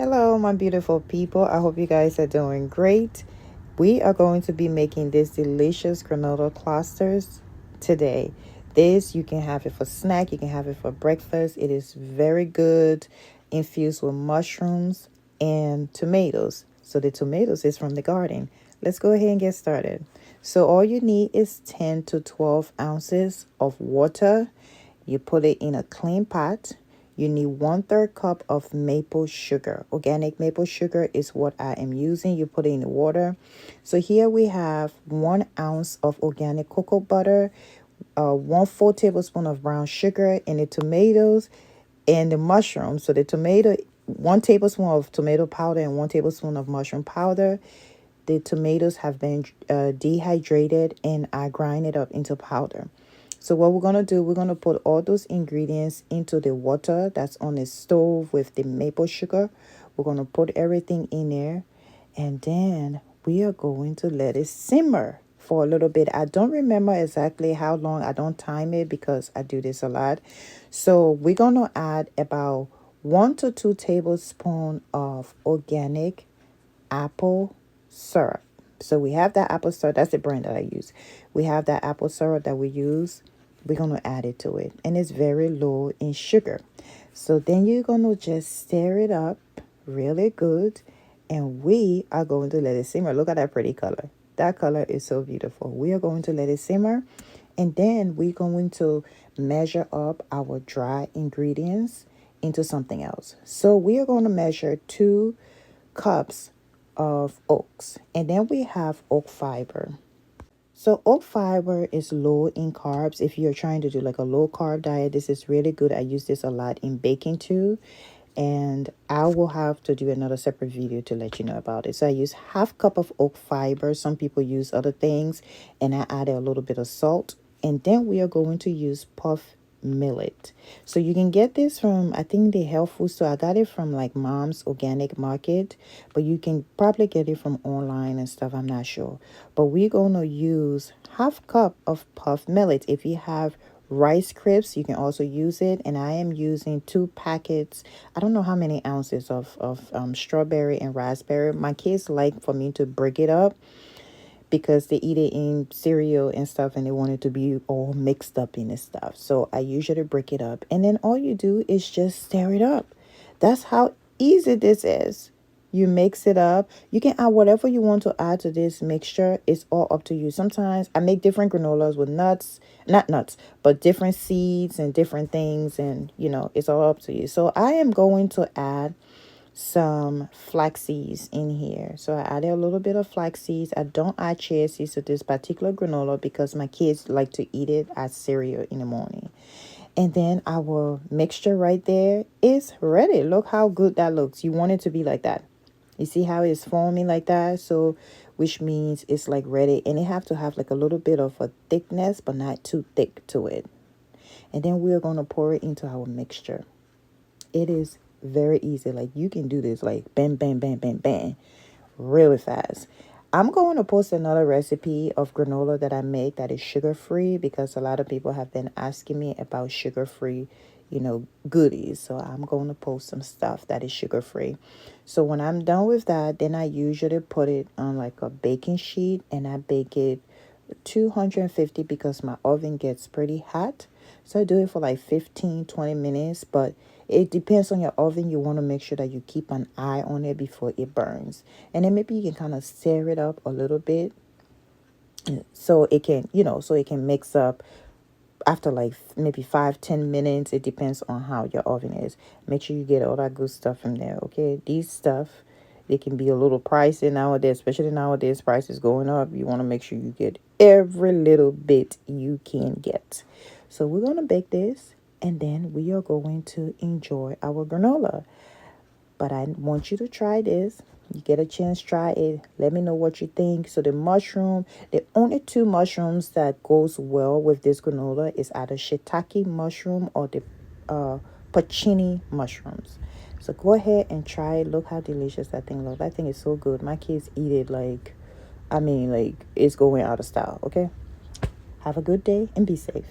Hello, my beautiful people. I hope you guys are doing great. We are going to be making this delicious granola clusters today. This, you can have it for snack, you can have it for breakfast. It is very good, infused with mushrooms and tomatoes. So the tomatoes is from the garden. Let's go ahead and get started. So all you need is 10 to 12 ounces of water. You put it in a clean pot. You need 1/3 cup of maple sugar. Organic maple sugar is what I am using. You put it in the water. So here we have 1 ounce of organic cocoa butter, 1 full tablespoon of brown sugar, and the tomatoes and the mushrooms. So the tomato, 1 tablespoon of tomato powder and 1 tablespoon of mushroom powder. The tomatoes have been dehydrated and I grind it up into powder. So what we're going to do, we're going to put all those ingredients into the water that's on the stove with the maple sugar. We're going to put everything in there and then we are going to let it simmer for a little bit. I don't remember exactly how long. I don't time it because I do this a lot. So we're going to add about 1 to 2 tablespoons of organic apple syrup. So we have that apple syrup. That's the brand that I use. We have that apple syrup that we use. We're going to add it to it. And it's very low in sugar. So then you're going to just stir it up really good. And we are going to let it simmer. Look at that pretty color. That color is so beautiful. We are going to let it simmer. And then we're going to measure up our dry ingredients into something else. So we are going to measure 2 cups of oats, and then we have oat fiber. So oat fiber is low in carbs. If you're trying to do like a low carb diet, this is really good. I use this a lot in baking too, and I will have to do another separate video to let you know about it. So I use 1/2 cup of oat fiber. Some people use other things, and I added a little bit of salt. And then we are going to use puff millet. So you can get this from, I think, the health food store. I got it from like Mom's Organic Market, but you can probably get it from online and stuff. I'm not sure. But we're going to use 1/2 cup of puff millet. If you have Rice Crisps, you can also use it. And I am using 2 packets. I don't know how many ounces of strawberry and raspberry. My kids like for me to break it up because they eat it in cereal and stuff and they want it to be all mixed up in this stuff. So I usually break it up. And then all you do is just stir it up. That's how easy this is. You mix it up. You can add whatever you want to add to this mixture. It's all up to you. Sometimes I make different granolas with nuts, not nuts, but different seeds and different things. And, it's all up to you. So I am going to add some flax seeds in here. So I added a little bit of flax seeds. I don't add chia seeds to this particular granola because my kids like to eat it as cereal in the morning. And then our mixture right there is ready. Look how good that looks. You want it to be like that. You see how it's forming like that? So, which means it's like ready. And it have to have like a little bit of a thickness, but not too thick to it. And then we're going to pour it into our mixture. It is very easy. Like you can do this like bam, bam, bam, bam, bam, really fast. I'm going to post another recipe of granola that I make that is sugar free because a lot of people have been asking me about sugar free, goodies. So I'm going to post some stuff that is sugar free. So when I'm done with that, then I usually put it on like a baking sheet and I bake it 250 because my oven gets pretty hot. So I do it for like 15-20 minutes, but it depends on your oven. You want to make sure that you keep an eye on it before it burns. And then maybe you can kind of stir it up a little bit so it can, so it can mix up after like maybe 5-10 minutes. It depends on how your oven is. Make sure you get all that good stuff from there, okay? These stuff, they can be a little pricey nowadays, especially nowadays prices going up. You want to make sure you get every little bit you can get. So we're going to bake this and then we are going to enjoy our granola. But I want you to try this. You get a chance, try it. Let me know what you think. So the only 2 mushrooms that goes well with this granola is either shiitake mushroom or the porcini mushrooms. So go ahead and try it. Look how delicious that thing looks. That thing is so good. My kids eat it like it's going out of style, okay? Have a good day and be safe.